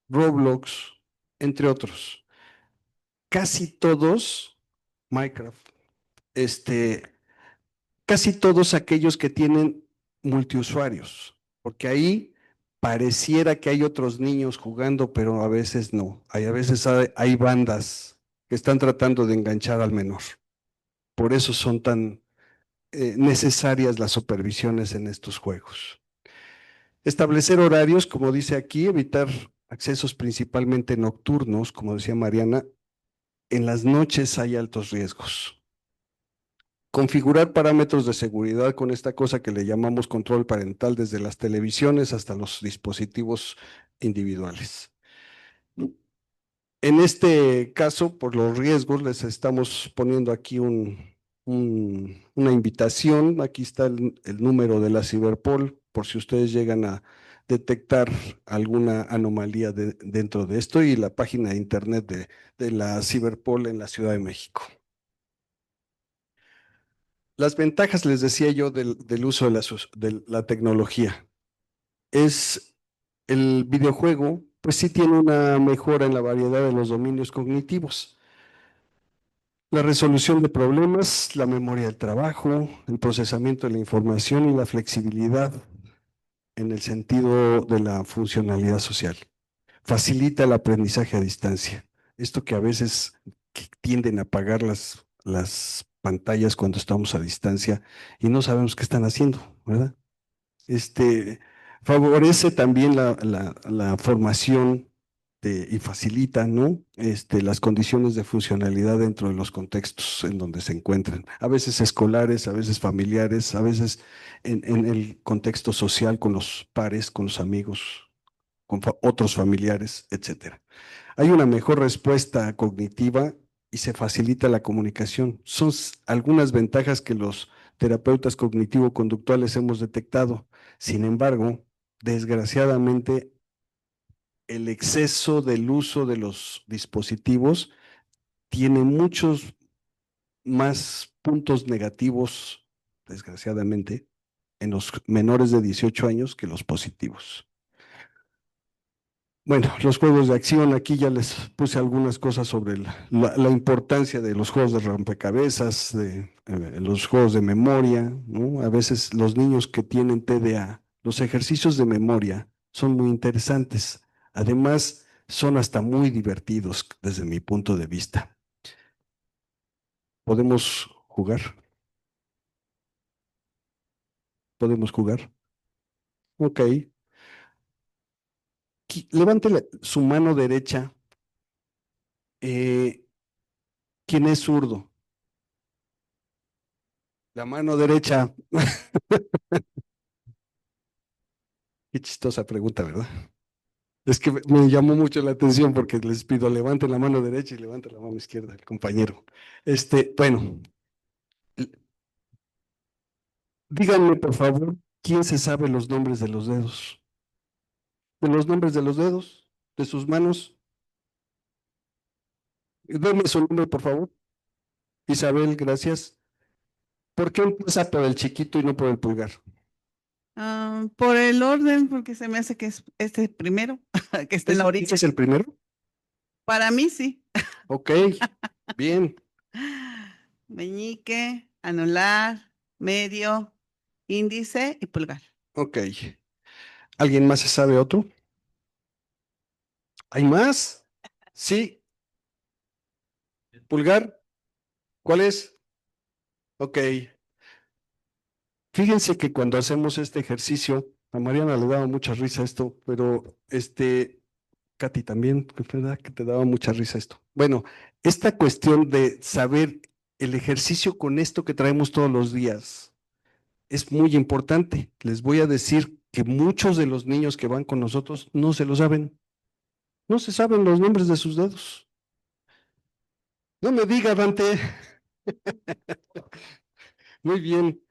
Roblox, entre otros. Casi todos, Minecraft, casi todos aquellos que tienen multiusuarios, porque ahí pareciera que hay otros niños jugando, pero a veces no. A veces hay bandas que están tratando de enganchar al menor. Por eso son tan necesarias las supervisiones en estos juegos. Establecer horarios, como dice aquí, evitar accesos principalmente nocturnos, como decía Mariana. En las noches hay altos riesgos. Configurar parámetros de seguridad con esta cosa que le llamamos control parental desde las televisiones hasta los dispositivos individuales. En este caso, por los riesgos, les estamos poniendo aquí una invitación. Aquí está el número de la Ciberpol, por si ustedes llegan a detectar alguna anomalía dentro de esto, y la página de internet de la Ciberpol en la Ciudad de México. Las ventajas, les decía yo, del uso de la tecnología. Es el videojuego, pues sí tiene una mejora en la variedad de los dominios cognitivos. La resolución de problemas, la memoria del trabajo, el procesamiento de la información y la flexibilidad en el sentido de la funcionalidad social. Facilita el aprendizaje a distancia. Esto que a veces tienden a apagar las pantallas cuando estamos a distancia y no sabemos qué están haciendo, ¿verdad? Favorece también la formación y facilita, ¿no? Las condiciones de funcionalidad dentro de los contextos en donde se encuentran, a veces escolares, a veces familiares, a veces en el contexto social con los pares, con los amigos, con otros familiares, etcétera. Hay una mejor respuesta cognitiva y se facilita la comunicación. Son algunas ventajas que los terapeutas cognitivo-conductuales hemos detectado. Sin embargo, desgraciadamente, el exceso del uso de los dispositivos tiene muchos más puntos negativos, desgraciadamente, en los menores de 18 años que los positivos. Bueno, los juegos de acción, aquí ya les puse algunas cosas sobre la importancia de los juegos de rompecabezas, de los juegos de memoria, ¿no? A veces los niños que tienen TDA, los ejercicios de memoria son muy interesantes. Además, son hasta muy divertidos desde mi punto de vista. ¿Podemos jugar? ¿Podemos jugar? Ok. Levante su mano derecha. ¿Quién es zurdo? La mano derecha. Qué chistosa pregunta, ¿verdad? Es que me llamó mucho la atención porque les pido levanten la mano derecha y levanten la mano izquierda, el compañero. Bueno, díganme por favor, ¿quién se sabe los nombres de los dedos? ¿De los nombres de los dedos? ¿De sus manos? Denme su nombre, por favor. Isabel, gracias. ¿Por qué empieza por el chiquito y no por el pulgar? Por el orden, porque se me hace que es este primero, que está en la orilla. ¿Ese es el primero? Para mí sí. Ok, bien. Meñique, anular, medio, índice y pulgar. Ok. ¿Alguien más se sabe otro? ¿Hay más? Sí. ¿Pulgar? ¿Cuál es? Ok. Fíjense que cuando hacemos este ejercicio, a Mariana le daba mucha risa esto, pero Katy también, ¿verdad? Que te daba mucha risa esto. Bueno, esta cuestión de saber el ejercicio con esto que traemos todos los días es muy importante. Les voy a decir que muchos de los niños que van con nosotros no se lo saben. No se saben los nombres de sus dedos. No me diga, Dante. Muy bien.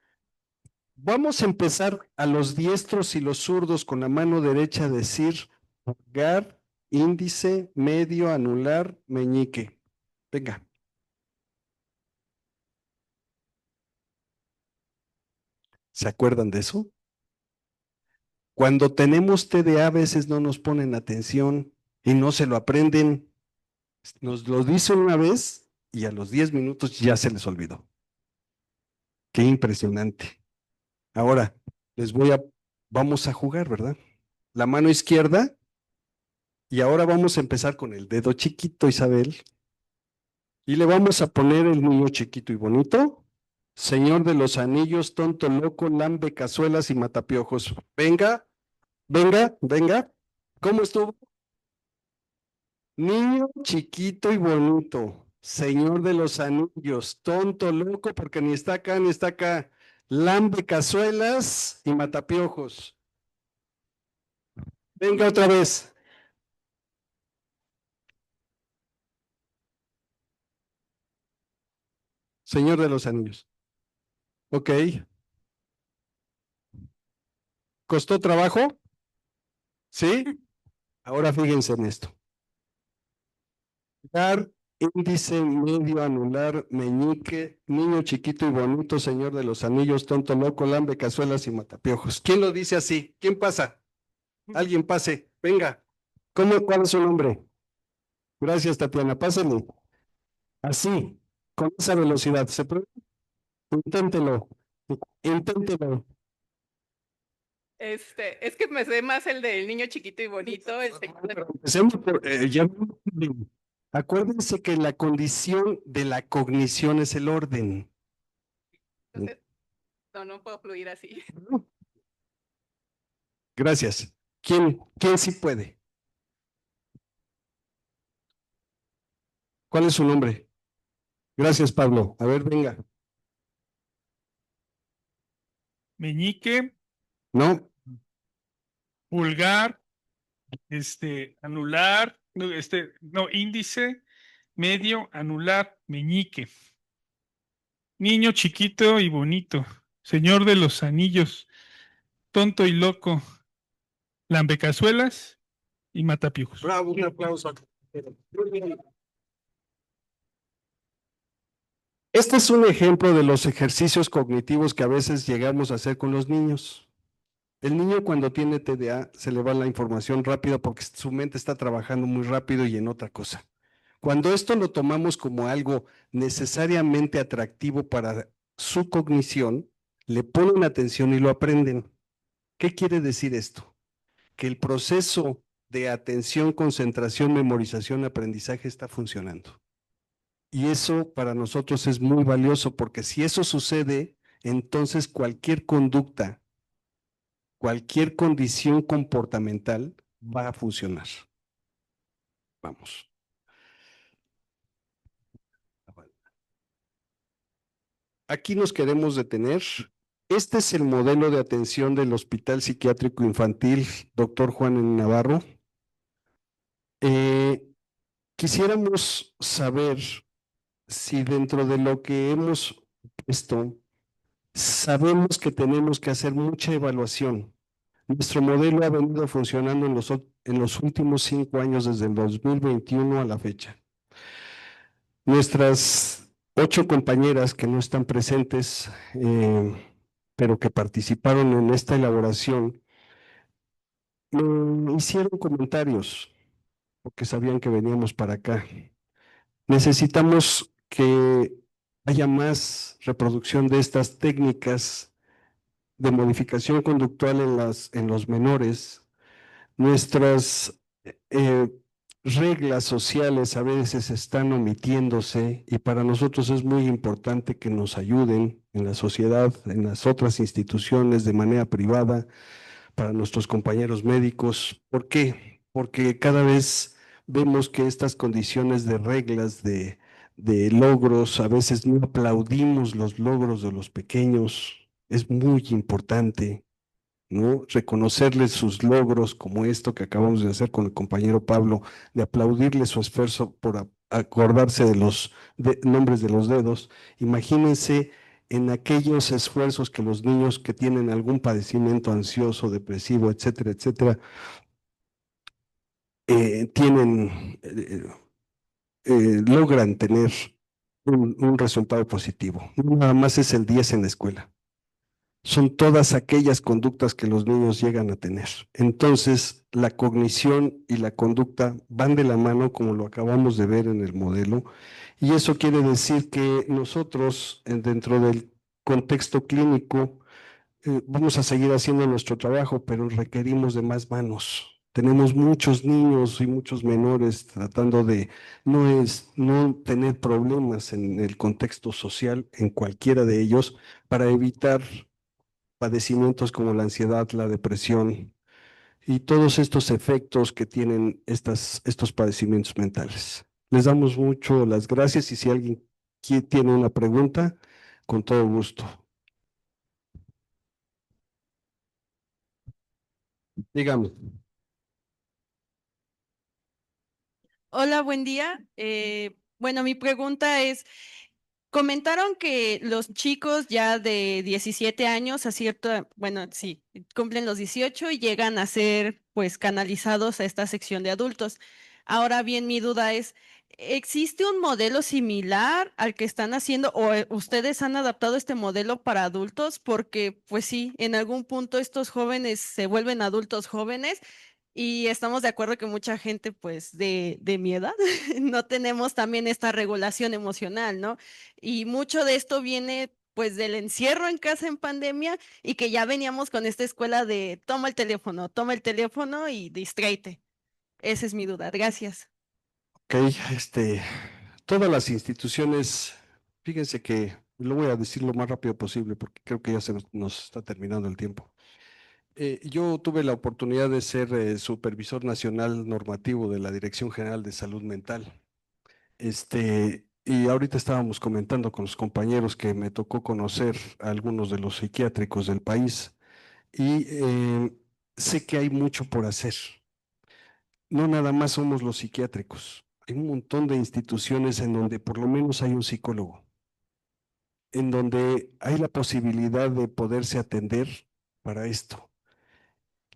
Vamos a empezar a los diestros y los zurdos con la mano derecha a decir pulgar, índice, medio, anular, meñique. Venga. ¿Se acuerdan de eso? Cuando tenemos TDA a veces no nos ponen atención y no se lo aprenden. Nos lo dicen una vez y a los 10 minutos ya se les olvidó. Qué impresionante. Ahora, vamos a jugar, ¿verdad? La mano izquierda y ahora vamos a empezar con el dedo chiquito, Isabel, y le vamos a poner el niño chiquito y bonito Señor de los Anillos, tonto, loco, lambe, cazuelas y matapiojos. Venga, venga, venga. ¿Cómo estuvo? Niño chiquito y bonito, Señor de los Anillos, tonto, loco, porque ni está acá ni está acá. Lambe, cazuelas y matapiojos. Venga otra vez. Señor de los Anillos. Ok. ¿Costó trabajo? ¿Sí? Ahora fíjense en esto. Dar, índice, medio, anular, meñique, niño chiquito y bonito, Señor de los Anillos, tonto, loco, lambe, cazuelas y matapiojos. ¿Quién lo dice así? ¿Quién pasa? Alguien pase. Venga. ¿Cuál es su nombre? Gracias, Tatiana. Pásale. Así, con esa velocidad. ¿Se puede? Inténtelo. Inténtelo. Es que me sé más el del niño chiquito y bonito, el segundo. Pero empecemos por, acuérdense que la condición de la cognición es el orden. Entonces, no puedo fluir así. Gracias. ¿Quién sí puede? ¿Cuál es su nombre? Gracias, Pablo. A ver, venga. Meñique, No, pulgar, anular, no, índice, medio, anular, meñique. Niño chiquito y bonito, Señor de los Anillos, tonto y loco, lambecazuelas y matapiojos. bravo, un aplauso. Este es un ejemplo de los ejercicios cognitivos que a veces llegamos a hacer con los niños. El niño cuando tiene TDA se le va la información rápido porque su mente está trabajando muy rápido y en otra cosa. Cuando esto lo tomamos como algo necesariamente atractivo para su cognición, le ponen atención y lo aprenden. ¿Qué quiere decir esto? Que el proceso de atención, concentración, memorización, aprendizaje está funcionando. Y eso para nosotros es muy valioso porque si eso sucede, entonces cualquier conducta, cualquier condición comportamental va a funcionar. Vamos. Aquí nos queremos detener. Este es el modelo de atención del Hospital Psiquiátrico Infantil, Dr. Juan N. Navarro. Quisiéramos saber si dentro de lo que hemos visto, sabemos que tenemos que hacer mucha evaluación. Nuestro modelo ha venido funcionando en los últimos 5 años, desde el 2021 a la fecha. Nuestras 8 compañeras que no están presentes, pero que participaron en esta elaboración, me hicieron comentarios, porque sabían que veníamos para acá. Necesitamos que haya más reproducción de estas técnicas de modificación conductual en los menores. Nuestras reglas sociales a veces están omitiéndose y para nosotros es muy importante que nos ayuden en la sociedad, en las otras instituciones de manera privada, para nuestros compañeros médicos. ¿Por qué? Porque cada vez vemos que estas condiciones de reglas, de logros, a veces no aplaudimos los logros de los pequeños. Es muy importante, ¿no? Reconocerles sus logros, como esto que acabamos de hacer con el compañero Pablo, de aplaudirle su esfuerzo por acordarse de los nombres de los dedos. Imagínense en aquellos esfuerzos que los niños que tienen algún padecimiento ansioso, depresivo, etcétera, etcétera, logran tener un resultado positivo. No nada más es el 10 en la escuela. Son todas aquellas conductas que los niños llegan a tener. Entonces, la cognición y la conducta van de la mano, como lo acabamos de ver en el modelo, y eso quiere decir que nosotros, dentro del contexto clínico, vamos a seguir haciendo nuestro trabajo, pero requerimos de más manos. Tenemos muchos niños y muchos menores tratando de no tener problemas en el contexto social, en cualquiera de ellos, para evitar padecimientos como la ansiedad, la depresión y todos estos efectos que tienen estos padecimientos mentales. Les damos mucho las gracias y si alguien tiene una pregunta, con todo gusto. Dígame. Hola, buen día. Bueno, mi pregunta es, comentaron que los chicos ya de 17 años a cierta, bueno, sí, cumplen los 18 y llegan a ser pues canalizados a esta sección de adultos. Ahora bien, mi duda es, ¿existe un modelo similar al que están haciendo o ustedes han adaptado este modelo para adultos? Porque pues sí, en algún punto estos jóvenes se vuelven adultos jóvenes. Y estamos de acuerdo que mucha gente, pues, de mi edad, no tenemos también esta regulación emocional, ¿no? Y mucho de esto viene, pues, del encierro en casa en pandemia y que ya veníamos con esta escuela de toma el teléfono y distráete. Esa es mi duda. Gracias. Ok, todas las instituciones, fíjense que lo voy a decir lo más rápido posible porque creo que ya nos está terminando el tiempo. Yo tuve la oportunidad de ser supervisor nacional normativo de la Dirección General de Salud Mental. Y ahorita estábamos comentando con los compañeros que me tocó conocer a algunos de los psiquiátricos del país y sé que hay mucho por hacer. No nada más somos los psiquiátricos. Hay un montón de instituciones en donde por lo menos hay un psicólogo, en donde hay la posibilidad de poderse atender para esto.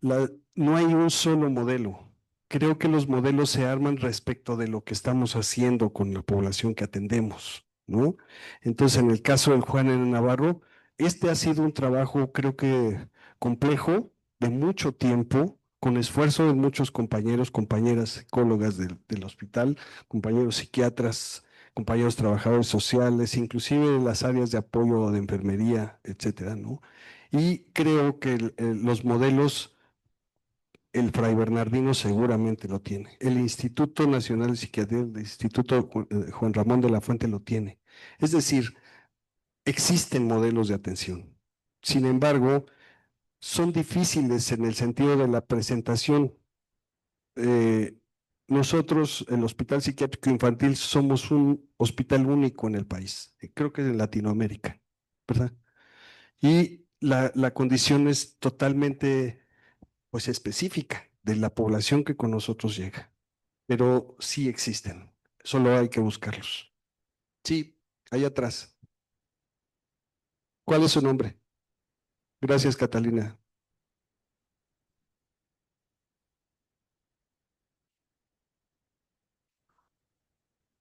No hay un solo modelo. Creo que los modelos se arman respecto de lo que estamos haciendo con la población que atendemos, ¿no? Entonces, en el caso del Juan N. Navarro, este ha sido un trabajo, creo que complejo, de mucho tiempo, con esfuerzo de muchos compañeros, compañeras psicólogas del hospital, compañeros psiquiatras, compañeros trabajadores sociales, inclusive en las áreas de apoyo de enfermería, etcétera, ¿no? Y creo que los modelos el Fray Bernardino seguramente lo tiene. El Instituto Nacional de Psiquiatría, el Instituto Juan Ramón de la Fuente lo tiene. Es decir, existen modelos de atención. Sin embargo, son difíciles en el sentido de la presentación. Nosotros, el Hospital Psiquiátrico Infantil, somos un hospital único en el país. Creo que en Latinoamérica, ¿verdad? Y la condición es totalmente pues específica de la población que con nosotros llega, pero sí existen, solo hay que buscarlos. Sí, ahí atrás. ¿Cuál es su nombre? Gracias, Catalina.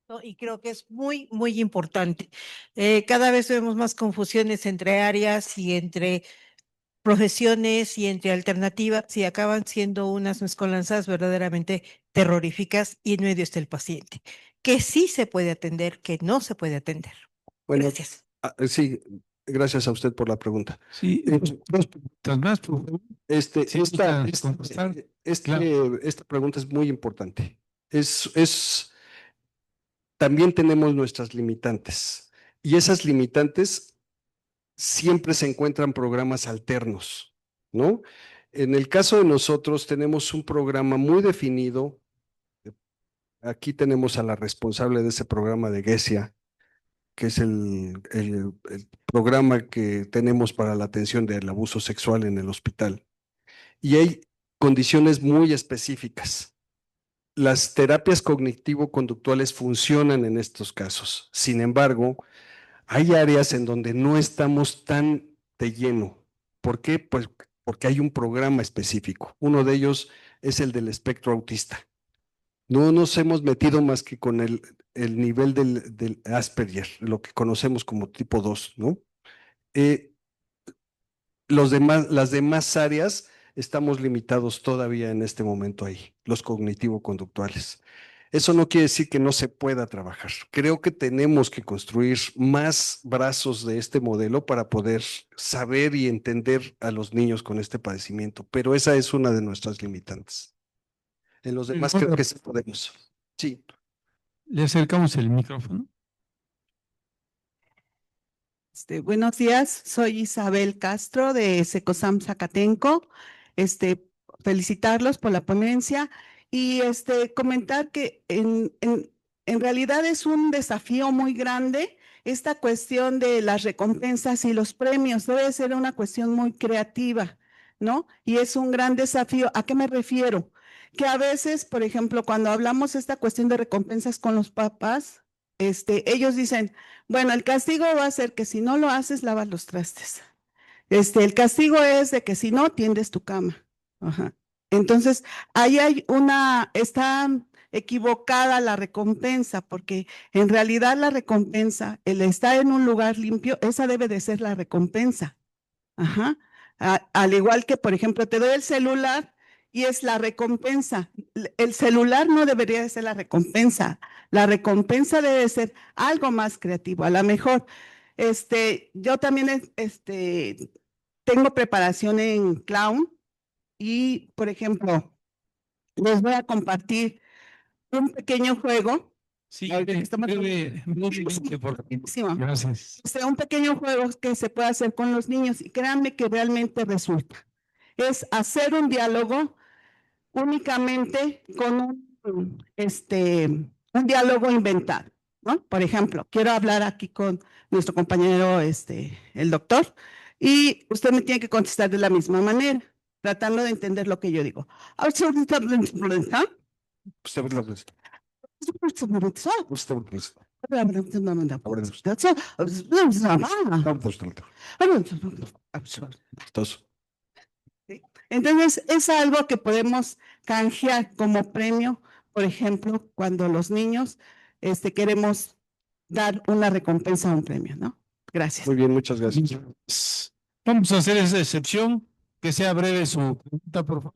¿No? Y creo que es muy, muy importante. Cada vez vemos más confusiones entre áreas y entre profesiones y entre alternativas y acaban siendo unas mezcolanzas verdaderamente terroríficas y en medio está el paciente, que sí se puede atender, que no se puede atender. Bueno, Gracias. sí, gracias a usted por la pregunta. Sí, dos preguntas más, por favor. Sí, contestar. Claro. Esta pregunta es muy importante. También tenemos nuestras limitantes y esas limitantes siempre se encuentran programas alternos, ¿no? En el caso de nosotros tenemos un programa muy definido. Aquí tenemos a la responsable de ese programa de GESIA, que es el programa que tenemos para la atención del abuso sexual en el hospital. Y hay condiciones muy específicas. Las terapias cognitivo-conductuales funcionan en estos casos. Sin embargo, hay áreas en donde no estamos tan de lleno. ¿Por qué? Pues porque hay un programa específico. Uno de ellos es el del espectro autista. No nos hemos metido más que con el nivel del Asperger, lo que conocemos como tipo 2, ¿no? Eh, las demás áreas estamos limitados todavía en este momento ahí, los cognitivo-conductuales. Eso no quiere decir que no se pueda trabajar. Creo que tenemos que construir más brazos de este modelo para poder saber y entender a los niños con este padecimiento, pero esa es una de nuestras limitantes. En los demás creo que sí podemos. Sí. Le acercamos el micrófono. Buenos días, soy Isabel Castro de Secosam Zacatenco. Felicitarlos por la ponencia y comentar que en realidad es un desafío muy grande esta cuestión de las recompensas y los premios. Debe ser una cuestión muy creativa, ¿no? Y es un gran desafío. ¿A qué me refiero? Que a veces, por ejemplo, cuando hablamos esta cuestión de recompensas con los papás, ellos dicen, bueno, el castigo va a ser que si no lo haces, lavas los trastes. El castigo es de que si no, tiendes tu cama. Ajá. Entonces, ahí está equivocada la recompensa, porque en realidad la recompensa, el estar en un lugar limpio, esa debe de ser la recompensa. Ajá. Al igual que, por ejemplo, te doy el celular y es la recompensa. El celular no debería de ser la recompensa. La recompensa debe ser algo más creativo. A lo mejor, yo también, tengo preparación en clown y, por ejemplo, les voy a compartir un pequeño juego. Sí, Ahorita que estamos- brevemente, por favor. Buenísimo. Gracias. Un pequeño juego que se puede hacer con los niños y créanme que realmente resulta. Es hacer un diálogo únicamente con un diálogo inventado, ¿no? Por ejemplo, quiero hablar aquí con nuestro compañero, el doctor, y usted me tiene que contestar de la misma manera, tratando de entender lo que yo digo. Entonces, es algo que podemos canjear como premio, por ejemplo, cuando los niños queremos dar una recompensa o un premio, ¿no? Gracias. Muy bien, muchas gracias. Vamos a hacer esa excepción, que sea breve su pregunta, por favor.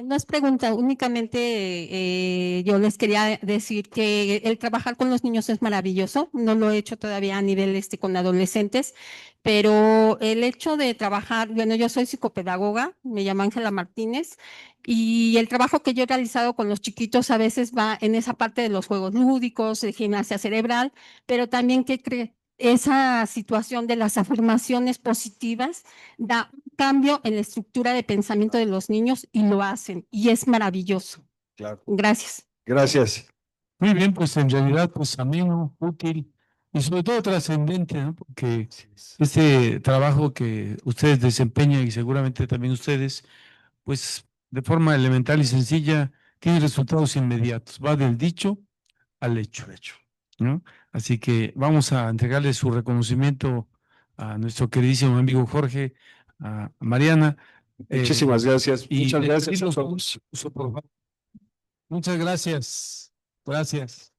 No es pregunta, únicamente yo les quería decir que el trabajar con los niños es maravilloso. No lo he hecho todavía a nivel con adolescentes, pero el hecho de trabajar, bueno, yo soy psicopedagoga, me llamo Ángela Martínez, y el trabajo que yo he realizado con los chiquitos a veces va en esa parte de los juegos lúdicos, de gimnasia cerebral, pero también esa situación de las afirmaciones positivas da un cambio en la estructura de pensamiento de los niños y lo hacen, y es maravilloso. Claro. Gracias. Gracias. Muy bien, pues en realidad, pues ameno, útil y sobre todo trascendente, ¿no? Porque este trabajo que ustedes desempeñan y seguramente también ustedes, pues de forma elemental y sencilla, tiene resultados inmediatos. Va del dicho al hecho, ¿no? Así que vamos a entregarle su reconocimiento a nuestro queridísimo amigo Jorge, a Mariana. Muchísimas gracias. y Muchas les gracias a pido todos. por favor. Muchas gracias. Gracias.